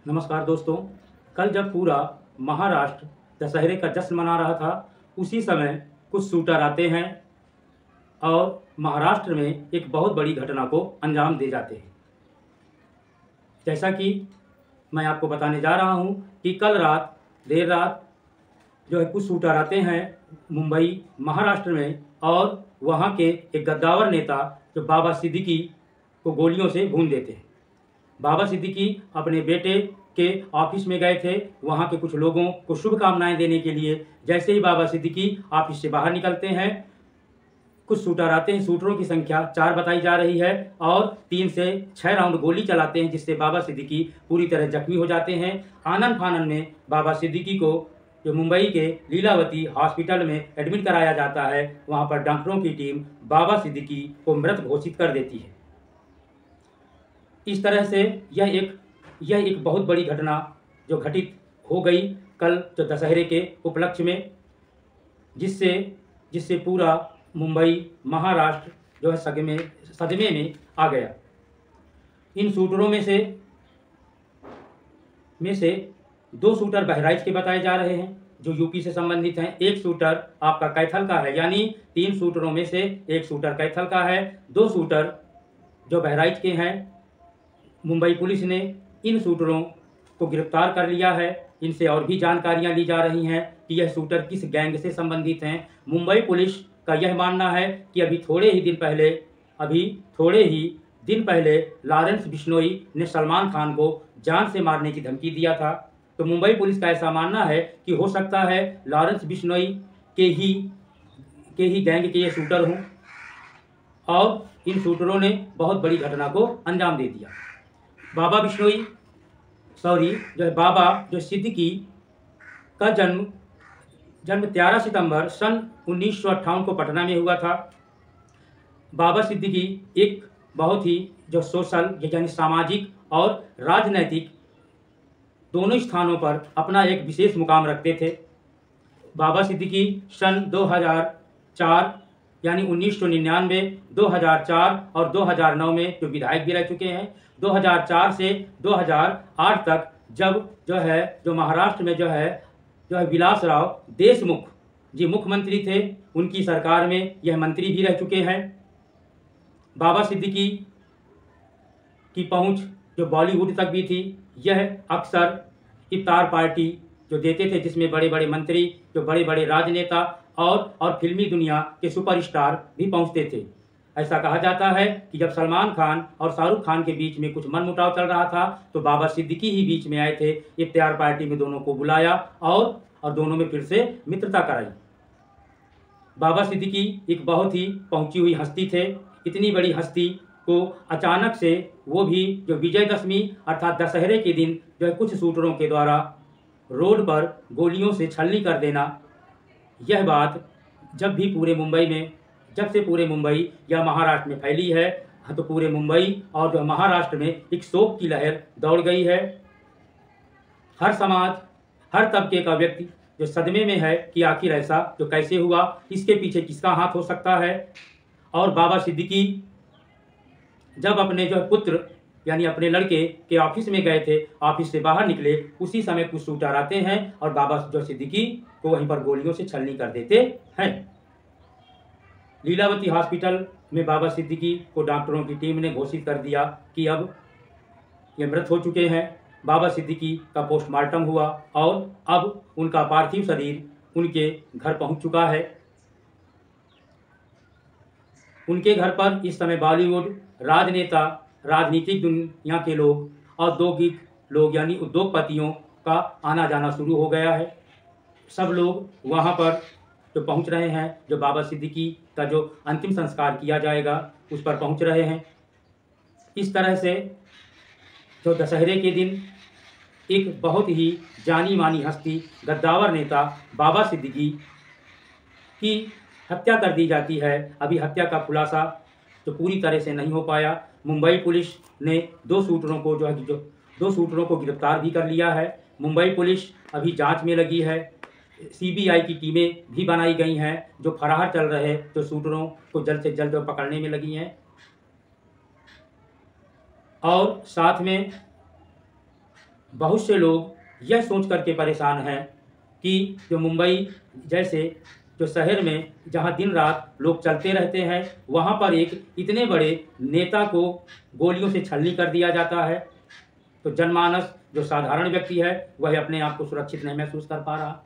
नमस्कार दोस्तों। कल जब पूरा महाराष्ट्र दशहरे का जश्न मना रहा था, उसी समय कुछ शूटर आते हैं और महाराष्ट्र में एक बहुत बड़ी घटना को अंजाम दे जाते हैं। जैसा कि मैं आपको बताने जा रहा हूं कि कल रात देर रात कुछ शूटर आते हैं मुंबई महाराष्ट्र में और वहां के एक गद्दावर नेता जो बाबा सिद्दीकी को गोलियों से भून देते हैं। बाबा सिद्दीकी अपने बेटे के ऑफिस में गए थे, वहां के कुछ लोगों को शुभकामनाएं देने के लिए। जैसे ही बाबा सिद्दीकी ऑफिस से बाहर निकलते हैं, कुछ शूटर आते हैं। शूटरों की संख्या 4 बताई जा रही है और 3 से 6 राउंड गोली चलाते हैं, जिससे बाबा सिद्दीकी पूरी तरह जख्मी हो जाते हैं। आनन फानन में बाबा सिद्दीकी को जो मुंबई के लीलावती हॉस्पिटल में एडमिट कराया जाता है, वहां पर डॉक्टरों की टीम बाबा सिद्दीकी को मृत घोषित कर देती है। इस तरह से यह एक बहुत बड़ी घटना जो घटित हो गई कल जो दशहरे के उपलक्ष्य में, जिससे पूरा मुंबई महाराष्ट्र जो है सदमे में आ गया। इन शूटरों में से 2 शूटर बहराइच के बताए जा रहे हैं जो यूपी से संबंधित हैं। एक शूटर आपका कैथल का है, यानी 3 शूटरों में से एक शूटर कैथल का है। 2 शूटर जो बहराइच के हैं। मुंबई पुलिस ने इन शूटरों को गिरफ्तार कर लिया है। इनसे और भी जानकारियां ली जा रही हैं कि यह शूटर किस गैंग से संबंधित हैं। मुंबई पुलिस का यह मानना है कि अभी थोड़े ही दिन पहले लॉरेंस बिश्नोई ने सलमान खान को जान से मारने की धमकी दिया था। तो मुंबई पुलिस का ऐसा मानना है कि हो सकता है लॉरेंस बिश्नोई के ही गैंग के ये शूटर हों और इन शूटरों ने बहुत बड़ी घटना को अंजाम दे दिया। बाबा सिद्दीकी का जन्म 13 सितंबर सन 1958 को पटना में हुआ था। बाबा सिद्दीकी एक बहुत ही जो सोशल यानी सामाजिक और राजनैतिक दोनों स्थानों पर अपना एक विशेष मुकाम रखते थे। बाबा सिद्दीकी सन 2004 यानी 1999, 2004 और 2009 में जो विधायक भी रह चुके हैं। 2004 से 2008 तक जो महाराष्ट्र में विलासराव देशमुख जी मुख्यमंत्री थे, उनकी सरकार में यह मंत्री भी रह चुके हैं। बाबा सिद्दीकी की पहुंच जो बॉलीवुड तक भी थी। यह अक्सर इफ्तार पार्टी जो देते थे, जिसमें बड़े बड़े मंत्री, जो बड़े बड़े राजनेता और फिल्मी दुनिया के सुपरस्टार भी पहुंचते थे। ऐसा कहा जाता है कि जब सलमान खान और शाहरुख खान के बीच में कुछ मनमुटाव चल रहा था, तो बाबा सिद्दीकी ही बीच में आए थे। इफ्तार पार्टी में दोनों को बुलाया और दोनों में फिर से मित्रता कराई। बाबा सिद्दीकी एक बहुत ही पहुंची हुई हस्ती थे। इतनी बड़ी हस्ती को अचानक से, वो भी जो विजयदशमी अर्थात दशहरे के दिन कुछ शूटरों के द्वारा रोड पर गोलियों से छलनी कर देना, यह बात जब से पूरे मुंबई या महाराष्ट्र में फैली है, तो पूरे मुंबई और जो महाराष्ट्र में एक शोक की लहर दौड़ गई है। हर समाज, हर तबके का व्यक्ति जो सदमे में है कि आखिर ऐसा जो कैसे हुआ, इसके पीछे किसका हाथ हो सकता है। और बाबा सिद्दीकी जब अपने पुत्र यानी अपने लड़के के ऑफिस में गए थे, ऑफिस से बाहर निकले, उसी समय कुछ शूटर आते हैं और बाबा सिद्दीकी को वहीं पर गोलियों से छलनी कर देते हैं। लीलावती हॉस्पिटल में बाबा सिद्दीकी को डॉक्टरों की टीम ने घोषित कर दिया कि अब ये मृत हो चुके हैं। बाबा सिद्दीकी का पोस्टमार्टम हुआ और अब उनका पार्थिव शरीर उनके घर पहुंच चुका है। उनके घर पर इस समय बॉलीवुड, राजनेता, राजनीतिक दुनिया के लोग, औद्योगिक लोग यानी उद्योगपतियों का आना जाना शुरू हो गया है। सब लोग वहां पर जो पहुंच रहे हैं, जो बाबा सिद्दीकी का जो अंतिम संस्कार किया जाएगा उस पर पहुंच रहे हैं। इस तरह से जो दशहरे के दिन एक बहुत ही जानी मानी हस्ती, गद्दावर नेता बाबा सिद्दीकी की हत्या कर दी जाती है। अभी हत्या का खुलासा जो पूरी तरह से नहीं हो पाया। मुंबई पुलिस ने 2 शूटरों को गिरफ्तार भी कर लिया है। मुंबई पुलिस अभी जांच में लगी है। सीबीआई की टीमें भी बनाई गई हैं जो फरार चल रहे जो शूटरों को जल्द से जल्द पकड़ने में लगी हैं। और साथ में बहुत से लोग यह सोच करके परेशान हैं कि जो मुंबई जैसे जो शहर में जहां दिन रात लोग चलते रहते हैं, वहां पर एक इतने बड़े नेता को गोलियों से छलनी कर दिया जाता है, तो जनमानस जो साधारण व्यक्ति है वह अपने आप को सुरक्षित नहीं महसूस कर पा रहा।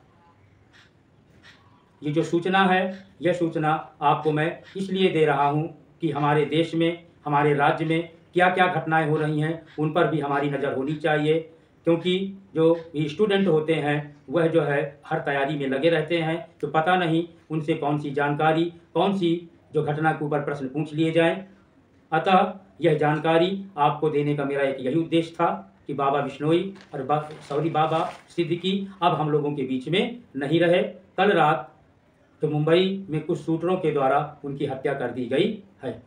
ये जो सूचना है, यह सूचना आपको मैं इसलिए दे रहा हूँ कि हमारे देश में, हमारे राज्य में क्या क्या घटनाएं हो रही हैं, उन पर भी हमारी नज़र होनी चाहिए, क्योंकि जो स्टूडेंट होते हैं वह जो है हर तैयारी में लगे रहते हैं, तो पता नहीं उनसे कौन सी जानकारी, कौन सी जो घटना के ऊपर प्रश्न पूछ लिए जाएं। अतः यह जानकारी आपको देने का मेरा एक यही उद्देश्य था कि बाबा बिश्नोई और बाबा सिद्दीकी अब हम लोगों के बीच में नहीं रहे। कल रात तो मुंबई में कुछ शूटरों के द्वारा उनकी हत्या कर दी गई है।